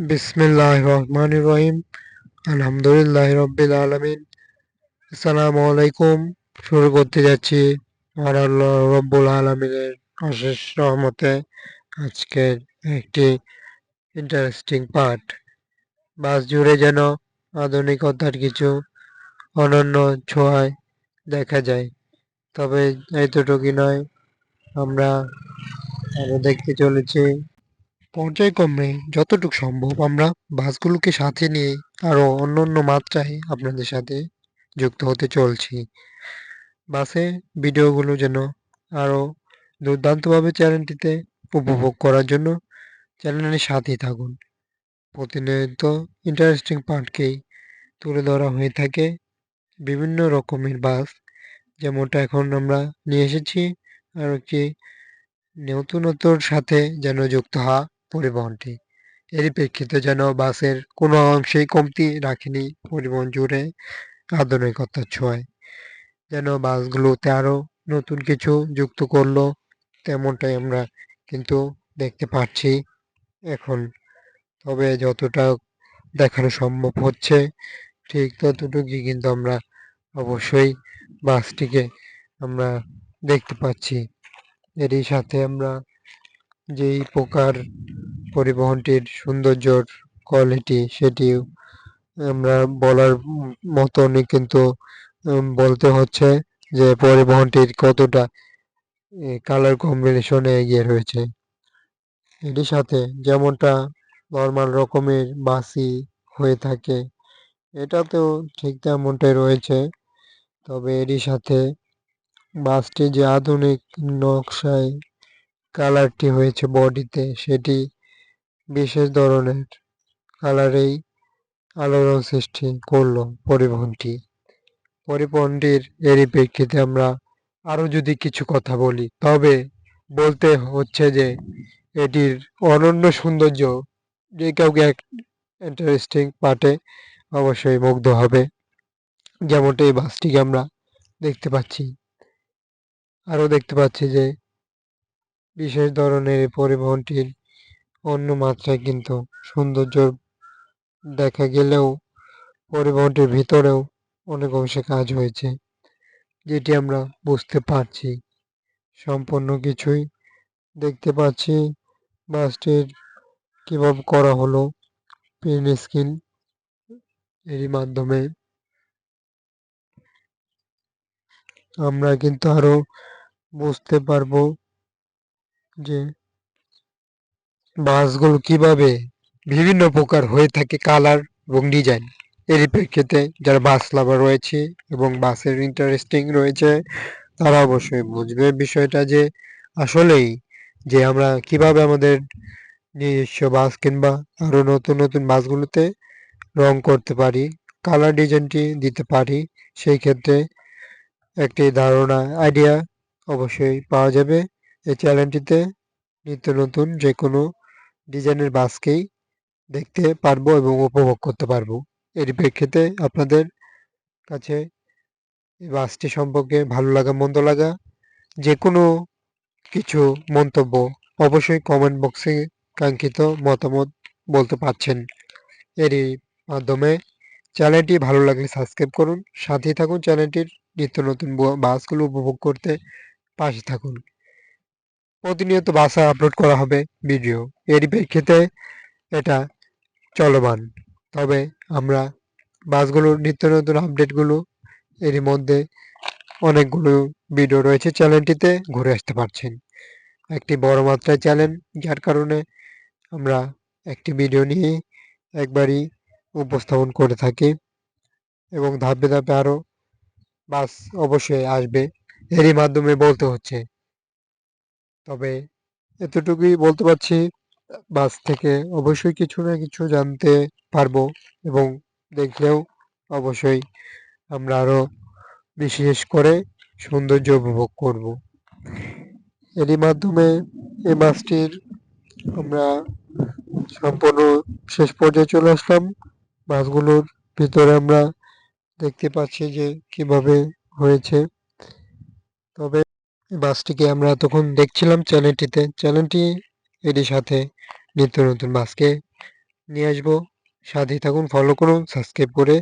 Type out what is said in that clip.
বিসমিল্লাহির রহমানির রহিম। আলহামদুলিল্লাহি রাব্বিল আলামিন। আসসালামু আলাইকুম। শুরু করতে যাচ্ছি আর আল্লাহ রব্বুল আলামিনের অশেষ রহমতে আজকের একটি ইন্টারেস্টিং পার্ট। বাস জুড়ে যেন আধুনিকতার কিছু অনন্য ছোঁয়ায় দেখা যায়। তবে এতটুকুই নয়, আমরা আরো দেখতে চলেছি পর্যায়ক্রমে যতটুকু সম্ভব আমরা বাসগুলোকে সাথে নিয়ে আরো অন্যান্য মাত্রায় আপনাদের সাথে যুক্ত হতে চলছি। বাসে ভিডিওগুলো যেন আরো দুর্দান্তভাবে চ্যানেলটিতে উপভোগ করার জন্য চ্যানেলের সাথেই থাকুন। প্রতিনিয়ত ইন্টারেস্টিং পার্টকেই তুলে ধরা হয়ে থাকে বিভিন্ন রকমের বাস, যেমনটা এখন আমরা নিয়ে এসেছি আর একটি নতুনত্বর সাথে যেন যুক্ত হওয়া পরিবহনটি। এরই প্রেক্ষিতে যেন বাসের কোনো অংশেই কমতি রাখেনি পরিবহন জুড়ে আধুনিকতার ছোঁয়ায়। যেন বাসগুলোতে আরো নতুন কিছু যুক্ত করলো, তেমনটাই আমরা কিন্তু দেখতে পাচ্ছি এখন। তবে যতটা দেখানো সম্ভব হচ্ছে ঠিক ততটুকুই কিন্তু আমরা অবশ্যই বাসটিকে আমরা দেখতে পাচ্ছি। এরই সাথে আমরা যেই প্রকার পরিবহনটির সৌন্দর্যর কোয়ালিটি সেটিও আমরা বলার মতনই কিন্তু বলতে হচ্ছে যে পরিবহনটির কতটা কালার কম্বিনেশনে এগিয়ে রয়েছে। এটির সাথে যেমনটা নর্মাল রকমের বাসই হয়ে থাকে, এটাতেও ঠিক তেমনটাই রয়েছে। তবে এরই সাথে বাসটি যে আধুনিক নকশায় কালারটি হয়েছে বডিতে, সেটি বিশেষ ধরনের কালারেই আলোড়ন সৃষ্টি করলো পরিবহনটি। পরিবহনটির এরই প্রেক্ষিতে আমরা আরো যদি কিছু কথা বলি, তবে বলতে হচ্ছে যে এটির অনন্য সৌন্দর্য যে কাউকে এক ইন্টারেস্টিং পার্টে অবশ্যই মুগ্ধ হবে, যেমনটা এই বাসটিকে আমরা দেখতে পাচ্ছি। আরো দেখতে পাচ্ছি যে বিশেষ ধরনের এই পরিবহনটির অন্য মাত্রায় কিন্তু সৌন্দর্য দেখা গেলেও পরিবহনটির ভিতরেও অনেক অংশে কাজ হয়েছে, যেটি আমরা বুঝতে পারছি। সম্পূর্ণ কিছুই দেখতে পাচ্ছি বাসটির কিভাবে করা হলো প্রিন্ট স্ক্রিন, এরই মাধ্যমে আমরা কিন্তু আরো বুঝতে পারবো যে বাসগুলো কিভাবে বিভিন্ন প্রকার হয়ে থাকে কালার এবং ডিজাইন। এরই প্রেক্ষিতে যারা বাস লাভার রয়েছে এবং বাসের ইন্টারেস্টিং রয়েছে, তারা অবশ্যই বুঝবে বিষয়টা যে আসলেই যে আমরা কিভাবে আমাদের নিজস্ব বাস কিংবা আরো নতুন নতুন বাসগুলোতে রং করতে পারি, কালার ডিজাইনটি দিতে পারি। সেই ক্ষেত্রে একটি ধারণা আইডিয়া অবশ্যই পাওয়া যাবে এই চ্যানেলটিতে। নিত্য নতুন যে কোনো ডিজাইনের বাসকেই দেখতে পারবো এবং উপভোগ করতে পারবো। এর প্রেক্ষিতে আপনাদের কাছে এই বাসটি সম্পর্কে ভালো লাগা মন্দ লাগা যে কোনো কিছু মন্তব্য অবশ্যই কমেন্ট বক্সে কাঙ্ক্ষিত মতামত বলতে পারছেন। এরই মাধ্যমে চ্যানেলটি ভালো লাগলে সাবস্ক্রাইব করুন, সাথেই থাকুন চ্যানেলটির নিত্য নতুন বাসগুলো উপভোগ করতে পাশে থাকুন। প্রতিনিয়ত বাসে আপলোড করা হবে ভিডিও, এরই প্রেক্ষিতে এটা চলমান। তবে আমরা বাসগুলোর নিত্য নতুন আপডেটগুলো এরই মধ্যে অনেকগুলো ভিডিও রয়েছে চ্যানেলটিতে, ঘুরে আসতে পারছেন। একটি বড় মাত্রায় চ্যানেল, যার কারণে আমরা একটি ভিডিও নিয়ে একবারই উপস্থাপন করে থাকি এবং ধাপে ধাপে আরো বাস অবশ্যই আসবে, এরই মাধ্যমে বলতে হচ্ছে। তবে এতটুকুই বলতে পারছি, বাস থেকে অবশ্যই কিছু না কিছু জানতে পারবো এবং দেখলেও অবশ্যই আমরা আরো বিশেষ করে সৌন্দর্য উপভোগ করব। এরই মাধ্যমে এই বাসটির আমরা সম্পূর্ণ শেষ পর্যায়ে চলে আসলাম। বাসগুলোর ভিতরে আমরা দেখতে পাচ্ছি যে কিভাবে হয়েছে। তবে এই বাসটিকে আমরা এতক্ষণ দেখছিলাম চ্যানেলটিতে, চ্যানেলটি এরই সাথে নিত্য নতুন বাসকে নিয়ে আসবো। সাথেই থাকুন, ফলো করুন সাবস্ক্রাইব করে।